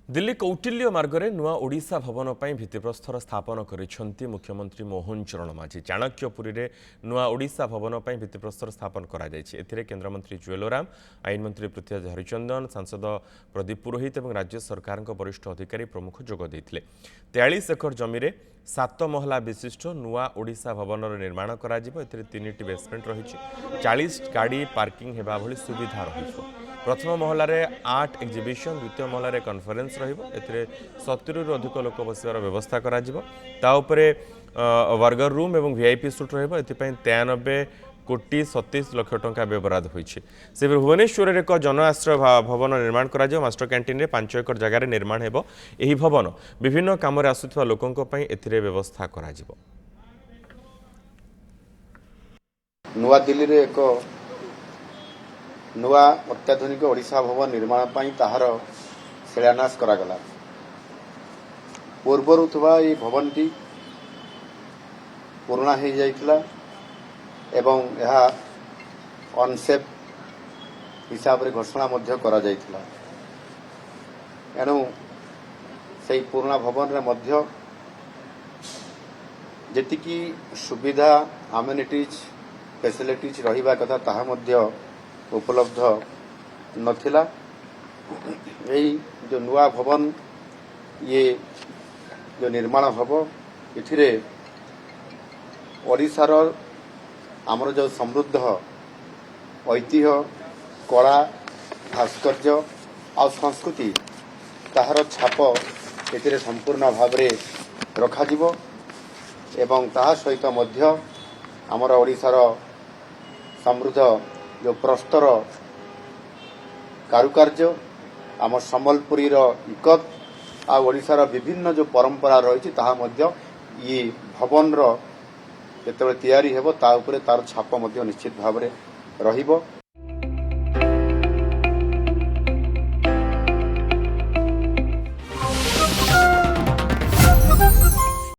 दिल्ली कौटिल्य मार्गरे नुआ ओडिशा भवन पर भित्तिप्रस्तर स्थापन करिसेंती मुख्यमंत्री मोहन चरण माझी। चाणक्यपुरी रे नुआ ओडिशा भवन पर भित्तिप्रस्तर स्थापन करा जायछि। एथिरे केन्द्रमंत्री जुएल ओराम, आईन मंत्री पृथ्वीराज हरिचंदन, सांसद प्रदीप पुरोहित और राज्य सरकार वरिष्ठ अधिकारी प्रमुख जोग देइथिले। 43 एकर जमी रे 7 महला विशिष्ट नुआ ओडिशा भवन निर्माण करा जिवो। एथिरे 3टी बेसमेंट रहिछि। 40 गाड़ी पार्किंग हेबा भली सुविधा रहिछो। प्रथम महलार 8 एक्जिबिशन, द्वितीय महलार कन्फरेन्स रही 70 रु अधिक लोक बसवार व्यवस्था करा जिवो। ता उपरे बर्गर रूम और वीआईपी सुट रहिबो। एथिपई 93 कोटी 37 लाख टंका व्यवहार होइछि। से भुवनेश्वर एक जन आश्रय भवन निर्माण करा जिवो। मास्टर कैंटीन 5 एकर जगार निर्माण हेबो। एही भवन विभिन्न काम रे आसुथवा लोकंक पई एथिरे व्यवस्था करा जिवो। नुआ दिल्ली रे एक नुआ अत्याधुनिक ओडिशा भवन निर्माण पाई ताहार शिलान्यास करागला। पूर्वर थुवा ये भवन टी पुराना हो जाइथिला एवं यह अनसेफ हिसाब रे घोषणा मध्य करा जाइथिला। एनु सेही पुराना भवन रे मध्य जेतिकी सुविधा अम्यूनिटीज फैसिलिटीज रहिबा कथा ताहा मध्य उपलब्ध नथिला। यही जो नुआ भवन ये जो निर्माण हबो इथिरे ओडिशार आमर जो समृद्ध ऐतिह्य कला भास्कर्य और संस्कृति ताहार छाप एथिरे संपूर्ण भाव रे रखा जिवो एवं ताहा सहित मध्य आमर ओडिशार समृद्ध जो प्रस्तर कारुकार्य आम सम्बलपुरी इकत आ ओडिशार विभिन्न जो परंपरा रही ताहा मध्य ये भवन रो जेतेबेले तैयारी हेबो ता उपरे तार छाप मध्य निश्चित भाव रे रहिबो।